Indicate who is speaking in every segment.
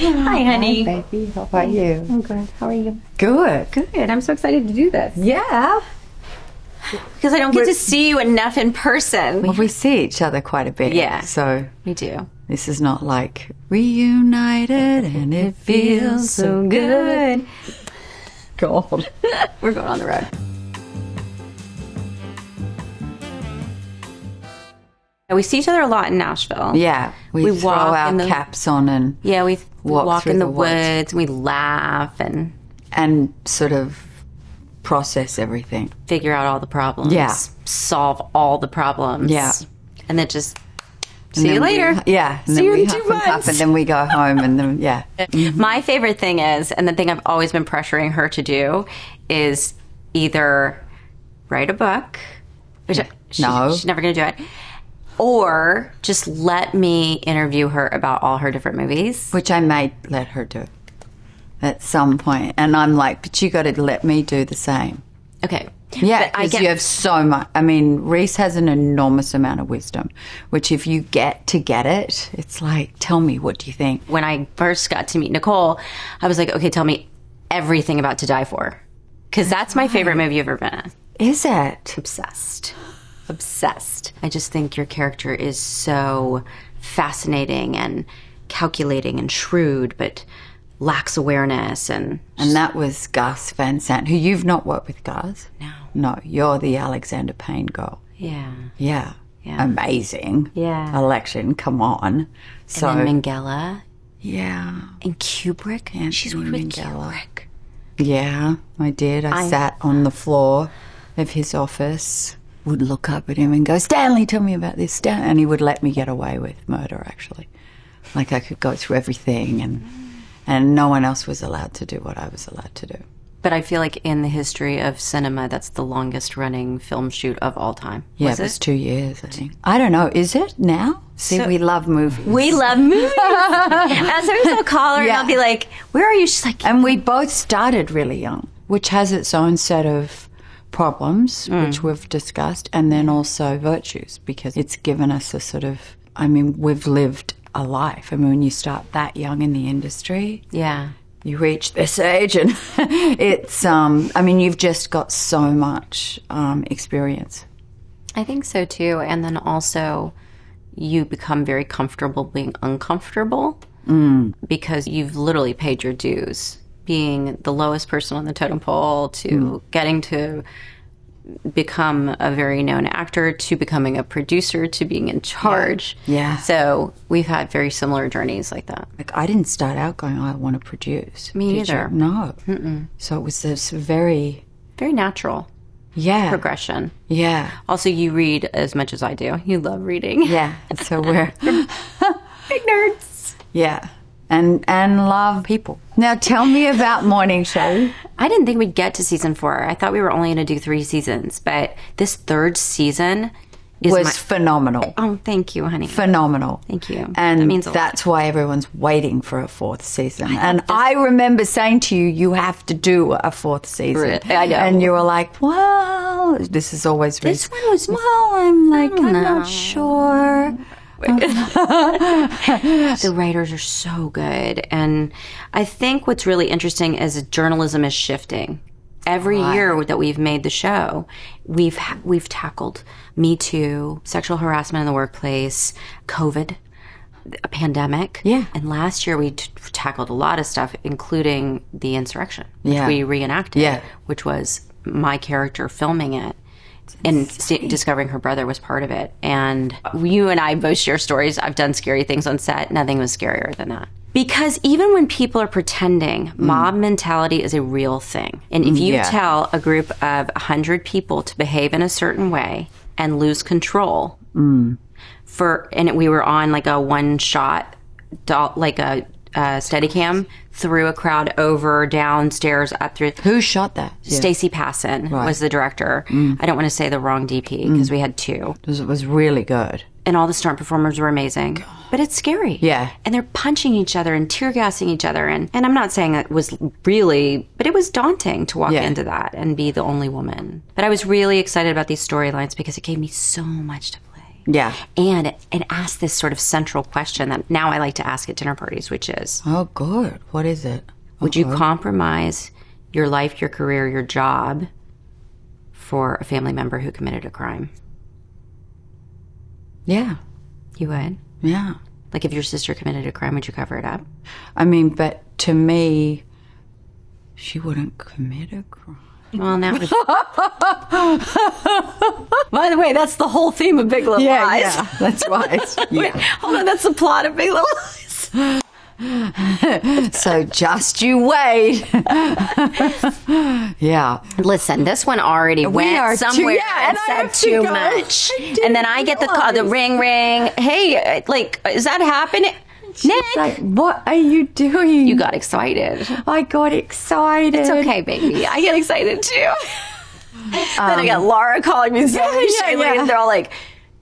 Speaker 1: Hi, honey.
Speaker 2: Hi, baby. How are you?
Speaker 1: I'm good. How are you?
Speaker 2: Good.
Speaker 1: Good. I'm so excited to do this.
Speaker 2: Yeah.
Speaker 1: Because I don't get to see you enough in person.
Speaker 2: Well, we see each other quite a bit.
Speaker 1: Yeah.
Speaker 2: So
Speaker 1: We do.
Speaker 2: this is not like reunited and it feels so good. God.
Speaker 1: We're going on the road. We see each other a lot in Nashville.
Speaker 2: Yeah. We throw
Speaker 1: walk
Speaker 2: our
Speaker 1: in the
Speaker 2: caps on and
Speaker 1: Yeah, we walk
Speaker 2: through
Speaker 1: in the
Speaker 2: the woods.
Speaker 1: woods and we laugh and
Speaker 2: sort of process everything.
Speaker 1: figure out all the problems.
Speaker 2: Yeah.
Speaker 1: Solve all the problems.
Speaker 2: Yeah.
Speaker 1: And then just
Speaker 2: And
Speaker 1: see you
Speaker 2: then
Speaker 1: later.
Speaker 2: And
Speaker 1: See
Speaker 2: then
Speaker 1: you
Speaker 2: we
Speaker 1: in
Speaker 2: huff
Speaker 1: 2
Speaker 2: and puff
Speaker 1: months.
Speaker 2: and then we go home and then, yeah.
Speaker 1: My favorite thing is, and the thing I've always been pressuring her to do, is either write a book, which
Speaker 2: No.
Speaker 1: she's never going to do it, or just let me interview her about all her different movies.
Speaker 2: Which I may let her do at some point. And I'm like, but you got to let me do the same.
Speaker 1: Okay.
Speaker 2: Yeah,
Speaker 1: But I
Speaker 2: because you have so much. I mean, Reese has an enormous amount of wisdom, which if you get to get it, it's like, tell me, what do you think?
Speaker 1: When I first got to meet Nicole, I was like, okay, tell me everything about To Die For. Because that's my favorite movie you've ever been in.
Speaker 2: Is it?
Speaker 1: Obsessed. Obsessed. I just think your character is so fascinating and calculating and shrewd, but lacks awareness and
Speaker 2: that was Gus Van Sant, who you've not worked with, Gus.
Speaker 1: No.
Speaker 2: No, you're the Alexander Payne girl.
Speaker 1: yeah.
Speaker 2: Yeah.
Speaker 1: Yeah.
Speaker 2: Amazing.
Speaker 1: Yeah.
Speaker 2: Election, come on. So,
Speaker 1: And then Minghella
Speaker 2: yeah.
Speaker 1: and Kubrick.
Speaker 2: Anthony
Speaker 1: She's worked with
Speaker 2: Minghella.
Speaker 1: Kubrick.
Speaker 2: Yeah, I did. I sat on the floor of his office, would look up at him and go, Stanley, tell me about this. And he would let me get away with murder, actually. Like I could go through everything and no one else was allowed to do what I was allowed to do.
Speaker 1: But I feel like in the history of cinema, that's the longest running film shoot of all time.
Speaker 2: Yeah,
Speaker 1: Was
Speaker 2: it was 2 years, I think. I don't know. Is it now? See, we love movies.
Speaker 1: We love movies. And sometimes I'll call her and I'll be like, where are you? She's like,
Speaker 2: And we both started really young, which has its own set of problems, which we've discussed, and then also virtues, because it's given us a sort of, I mean, we've lived a life. I mean, when you start that young in the industry,
Speaker 1: yeah.
Speaker 2: you reach this age and it's, I mean, you've just got so much experience.
Speaker 1: I think so too. And then also you become very comfortable being uncomfortable because you've literally paid your dues, being the lowest person on the totem pole to getting to become a very known actor to becoming a producer to being in charge.
Speaker 2: Yeah.
Speaker 1: So we've had very similar journeys like that.
Speaker 2: Like, I didn't start out going, I want to produce.
Speaker 1: Me
Speaker 2: Did you?
Speaker 1: neither.
Speaker 2: No. So it was this very,
Speaker 1: Very natural
Speaker 2: yeah.
Speaker 1: progression.
Speaker 2: Yeah.
Speaker 1: Also, you read as much as I do. You love reading.
Speaker 2: Yeah. So we're,
Speaker 1: Big nerds.
Speaker 2: yeah. And love people. Now tell me about Morning Show.
Speaker 1: I didn't think we'd get to season 4. I thought we were only going to do 3 seasons, but this 3rd season
Speaker 2: Was phenomenal.
Speaker 1: Oh, thank you, honey.
Speaker 2: Phenomenal.
Speaker 1: Thank you.
Speaker 2: And
Speaker 1: That means a lot.
Speaker 2: that's why everyone's waiting for a 4th season. And I remember saying to you, you have to do a 4th season.
Speaker 1: Really? I know.
Speaker 2: And you were like, well, this is always
Speaker 1: This one was...
Speaker 2: well, I'm like, I'm
Speaker 1: know.
Speaker 2: not sure.
Speaker 1: The writers are so good. And I think what's really interesting is journalism is shifting. Every year that we've made the show, we've tackled Me Too, sexual harassment in the workplace, COVID, a pandemic.
Speaker 2: Yeah.
Speaker 1: And last year we tackled a lot of stuff, including the insurrection, which
Speaker 2: Yeah.
Speaker 1: we reenacted,
Speaker 2: Yeah.
Speaker 1: which was my character filming it. And discovering her brother was part of it. And you and I both share stories. I've done scary things on set. Nothing was scarier than that. Because even when people are pretending, mob mentality is a real thing. And if you tell a group of 100 people to behave in a certain way and lose control, and we were on like a one-shot, like a Steadicam through a crowd, over, downstairs, up through.
Speaker 2: Who shot that?
Speaker 1: Stacey Passon was the director. I don't want to say the wrong DP because we had 2.
Speaker 2: It was really good.
Speaker 1: And all the stunt performers were amazing. But it's scary.
Speaker 2: Yeah.
Speaker 1: And they're punching each other and tear gassing each other. And I'm not saying it was really, but it was daunting to walk into that and be the only woman. But I was really excited about these storylines because it gave me so much to play.
Speaker 2: Yeah.
Speaker 1: And ask this sort of central question that now I like to ask at dinner parties, which is,
Speaker 2: oh, good. What is it?
Speaker 1: Would you compromise your life, your career, your job for a family member who committed a crime?
Speaker 2: Yeah.
Speaker 1: You would?
Speaker 2: Yeah.
Speaker 1: Like if your sister committed a crime, would you cover it up?
Speaker 2: I mean, but to me, she wouldn't commit a crime.
Speaker 1: Well, now. By the way, that's the whole theme of Big Little Lies.
Speaker 2: Yeah, that's right.
Speaker 1: Wait, hold on, that's the plot of Big Little Lies.
Speaker 2: So just you wait. Yeah.
Speaker 1: Listen, this one already went somewhere and said too much. And then I get the ring. Hey, like, is that happening? Nick,
Speaker 2: like, what are you doing?
Speaker 1: You got excited.
Speaker 2: I got excited.
Speaker 1: It's okay, baby. I get excited too. Then I got Laura calling me Zoe Shailene, and they're all like,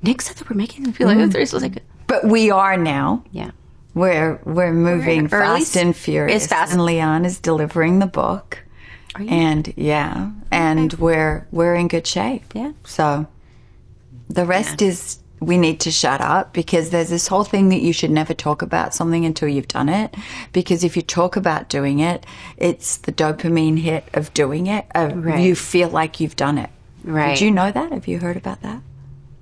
Speaker 1: Nick said that we're making them feel like this. I was like,
Speaker 2: but we are now.
Speaker 1: Yeah.
Speaker 2: We're moving fast and furious.
Speaker 1: It's fast.
Speaker 2: And Leanne is delivering the book.
Speaker 1: Are you?
Speaker 2: And and we're in good shape.
Speaker 1: Yeah.
Speaker 2: So the rest is we need to shut up, because there's this whole thing that you should never talk about something until you've done it. Because if you talk about doing it, it's the dopamine hit of doing it. You feel like you've done it.
Speaker 1: Right.
Speaker 2: Did you know that? Have you heard about that?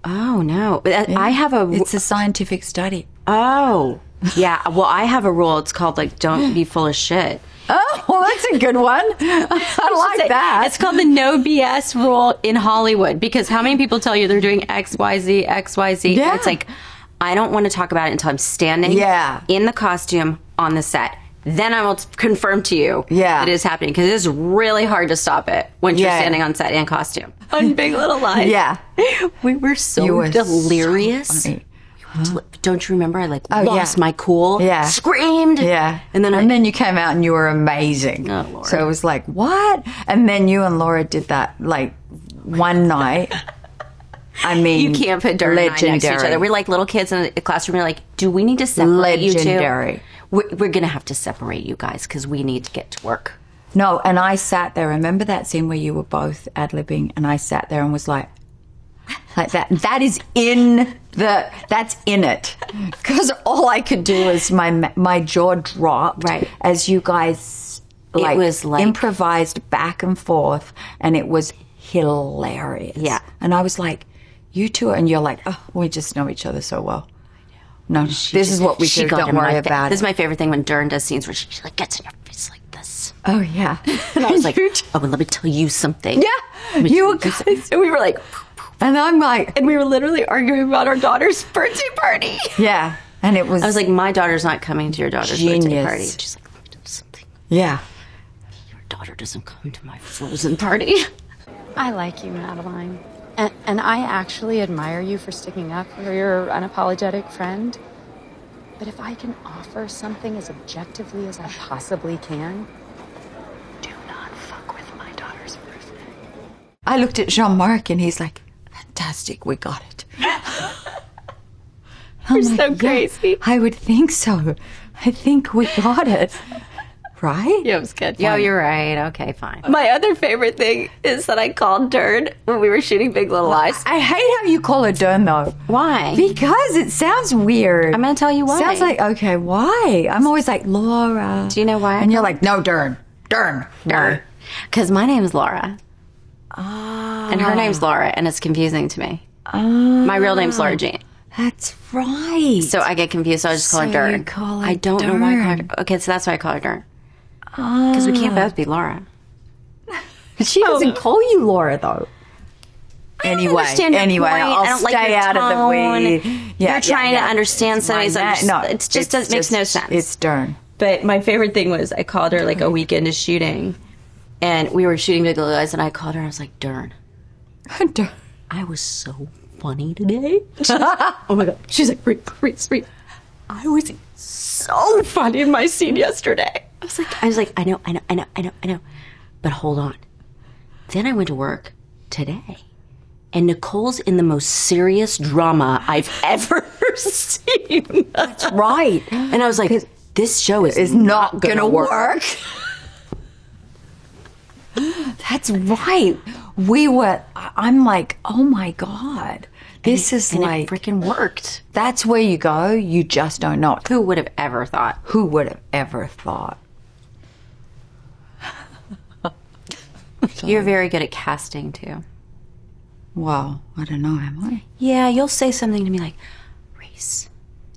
Speaker 1: Oh, no. I have a...
Speaker 2: It's a scientific study.
Speaker 1: Oh. Yeah. Well, I have a rule. It's called, like, don't be full of shit.
Speaker 2: Oh, well, that's a good one. I like that.
Speaker 1: It's called the no BS rule in Hollywood, because how many people tell you they're doing XYZ?
Speaker 2: Yeah.
Speaker 1: It's like, I don't want to talk about it until I'm standing in the costume on the set. Then I will confirm to you that it is happening, because it is really hard to stop it when you're standing on set in costume. On Big Little Lies.
Speaker 2: Yeah.
Speaker 1: We were so delirious.
Speaker 2: So funny.
Speaker 1: Don't you remember? I lost my cool.
Speaker 2: Yeah.
Speaker 1: Screamed.
Speaker 2: Yeah.
Speaker 1: And
Speaker 2: then you came out and you were amazing.
Speaker 1: Oh, Lord.
Speaker 2: So it was like, what? And then you and Laura did that like one night. I mean,
Speaker 1: you can't put Dirt and I next to each other. We're like little kids in a classroom. We're like, do we need to separate you two?
Speaker 2: Legendary.
Speaker 1: We're going to have to separate you guys, because we need to get to work.
Speaker 2: No, and I sat there. Remember that scene where you were both ad-libbing, and I sat there and was like that. That's in it. Because all I could do was my jaw dropped as you guys improvised back and forth, and it was hilarious.
Speaker 1: Yeah.
Speaker 2: And I was like, you two, and you're like, oh, we just know each other so well. No, this is what we do. Don't worry about it.
Speaker 1: This is my favorite thing when Dern does scenes where she like gets in your face like this.
Speaker 2: Oh, yeah.
Speaker 1: And I was like, oh, well, let me tell you something.
Speaker 2: Yeah. You guys.
Speaker 1: And we were like...
Speaker 2: And I'm like...
Speaker 1: And we were literally arguing about our daughter's birthday party.
Speaker 2: Yeah. And it was...
Speaker 1: I was like, my daughter's not coming to your daughter's birthday party. She's like, let me tell you something.
Speaker 2: Yeah.
Speaker 1: Your daughter doesn't come to my Frozen party.
Speaker 3: I like you, Madeline. And I actually admire you for sticking up for your unapologetic friend. But if I can offer something as objectively as I possibly can, do not fuck with my daughter's birthday.
Speaker 2: I looked at Jean-Marc and he's like, fantastic, we got it.
Speaker 1: You're so crazy.
Speaker 2: I would think so. I think we got it. Right?
Speaker 1: Yeah, it was good. Yeah, you're right. Okay, fine. My other favorite thing is that I called Dern when we were shooting Big Little Lies.
Speaker 2: I hate how you call her Dern, though.
Speaker 1: Why?
Speaker 2: Because it sounds weird.
Speaker 1: I'm going to tell you why.
Speaker 2: Sounds like, okay, why? I'm always like, Laura.
Speaker 1: Do you know why?
Speaker 2: And you're like, no, Dern. Dern.
Speaker 1: Because my name's Laura. And her name's Laura, and it's confusing to me. My real name's Laura Jean.
Speaker 2: That's right.
Speaker 1: So I get confused, so I just call her Dern. I don't know why I call her. Okay, so that's why I call her Dern. Because we can't both be Laura.
Speaker 2: She doesn't call you Laura, though. Anyway, I'll stay out of the way.
Speaker 1: You're trying to understand something. No, it just makes no sense.
Speaker 2: It's Dern.
Speaker 1: But my favorite thing was I called her like a week into shooting, and we were shooting Big Little Lies, and I called her and I was like, Dern.
Speaker 2: Dern.
Speaker 1: I was so funny today. Oh my God. She's like, Reese. I was so funny in my scene yesterday. I was like, I know. But hold on. Then I went to work today, and Nicole's in the most serious drama I've ever seen.
Speaker 2: That's right.
Speaker 1: And I was like, this show is not going to work.
Speaker 2: That's right. I'm like, oh my God. This is like.
Speaker 1: It freaking worked.
Speaker 2: That's where you go. You just don't know.
Speaker 1: Who would have ever thought?
Speaker 2: Who would have ever thought?
Speaker 1: You're very good at casting, too.
Speaker 2: Well, I don't know, am I?
Speaker 1: Yeah, you'll say something to me like, Reese,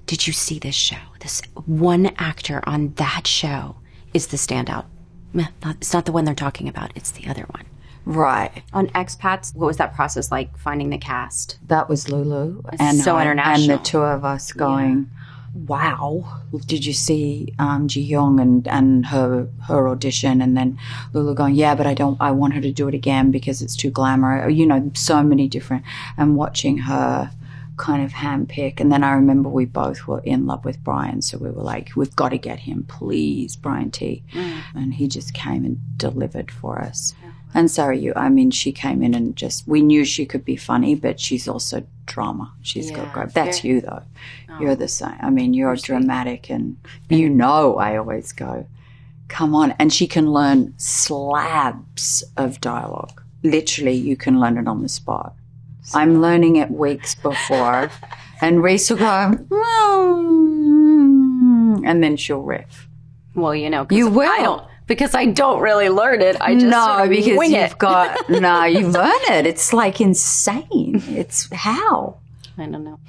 Speaker 1: did you see this show? This one actor on that show is the standout. It's not the one they're talking about. It's the other one.
Speaker 2: Right.
Speaker 1: On Expats, what was that process like, finding the cast?
Speaker 2: That was Lulu.
Speaker 1: It's so international.
Speaker 2: And the two of us going, wow. Did you see Ji Young and her audition? And then Lulu going, yeah, but I want her to do it again because it's too glamorous. You know, so many different, and watching her kind of handpick. And then I remember we both were in love with Brian. So we were like, we've got to get him, please, Brian T. And he just came and delivered for us. And she came in and we knew she could be funny, but she's also drama. She's got great. That's you, though. You're the same. I mean, you're dramatic, and I always go, come on. And she can learn slabs of dialogue. Literally, you can learn it on the spot. I'm learning it weeks before, and Reese will go, and then she'll riff.
Speaker 1: Well,
Speaker 2: you will.
Speaker 1: Because I don't really learn it. I just wing it.
Speaker 2: You learn it. It's like insane. It's how?
Speaker 1: I don't know.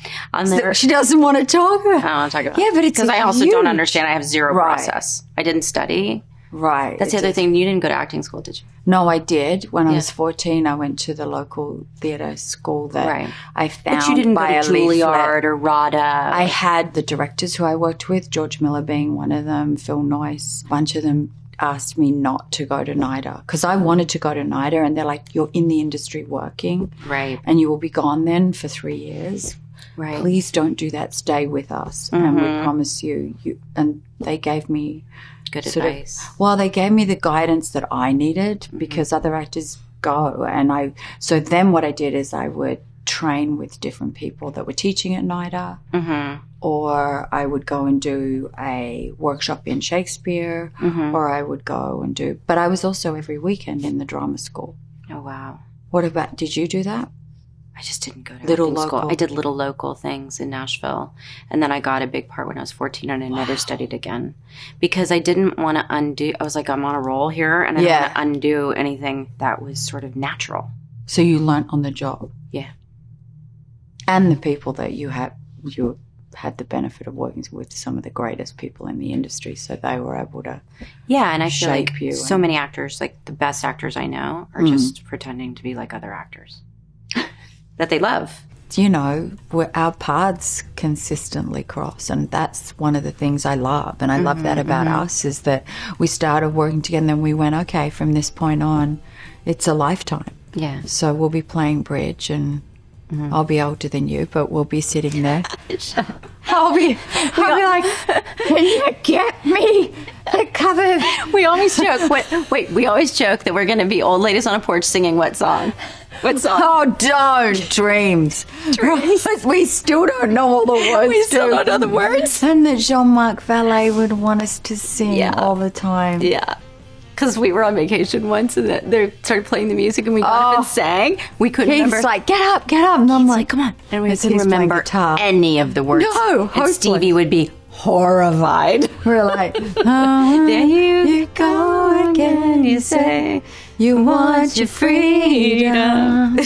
Speaker 2: She doesn't want to talk about it.
Speaker 1: I don't want to talk about it.
Speaker 2: Yeah, but it's
Speaker 1: because I also don't understand. I have zero process. I didn't study.
Speaker 2: Right.
Speaker 1: That's the other thing. You didn't go to acting school, did you?
Speaker 2: No, I did. When I was 14, I went to the local theatre school that I found.
Speaker 1: But you didn't go to Juilliard or RADA.
Speaker 2: I had the directors who I worked with, George Miller being one of them, Phil Noyce, a bunch of them asked me not to go to NIDA because I wanted to go to NIDA, and they're like, you're in the industry working.
Speaker 1: Right.
Speaker 2: And you will be gone then for 3 years.
Speaker 1: Right.
Speaker 2: Please don't do that. Stay with us. And we promise you. And they gave me
Speaker 1: good advice.
Speaker 2: They gave me the guidance that I needed because other actors go. And so then what I did is I would train with different people that were teaching at NIDA. Or I would go and do a workshop in Shakespeare, or I would go and but I was also every weekend in the drama school.
Speaker 1: Oh, wow.
Speaker 2: What about, did you do that?
Speaker 1: I just didn't go to acting school. I did little local things in Nashville. And then I got a big part when I was 14 and I never studied again. Because I didn't want to undo, I was like, I'm on a roll here and I don't want to undo anything that was sort of natural.
Speaker 2: So you learnt on the job?
Speaker 1: Yeah.
Speaker 2: And the people that you had the benefit of working with some of the greatest people in the industry, so they were able to
Speaker 1: and I feel like
Speaker 2: you
Speaker 1: so many actors, like the best actors I know, are just pretending to be like other actors that they love.
Speaker 2: Our paths consistently cross, and that's one of the things I love, and I love that about us, is that we started working together and then we went, okay, from this point on, it's a lifetime.
Speaker 1: Yeah.
Speaker 2: So we'll be playing bridge, and I'll be older than you, but we'll be sitting there. I'll be like, can you get me the cover?
Speaker 1: We always joke. We always joke that we're going to be old ladies on a porch singing what song? What song?
Speaker 2: Oh, don't. Dreams. We still don't know all the words.
Speaker 1: We still don't know the words.
Speaker 2: And that Jean-Marc Vallée would want us to sing all the time.
Speaker 1: Yeah. Because we were on vacation once and they started playing the music and we got up and sang. We couldn't remember.
Speaker 2: He's like, get up. And I'm like,
Speaker 1: come on. And we couldn't remember any of the words.
Speaker 2: No,
Speaker 1: and Stevie would be horrified.
Speaker 2: We're like,
Speaker 1: there you go again. You say you want your freedom.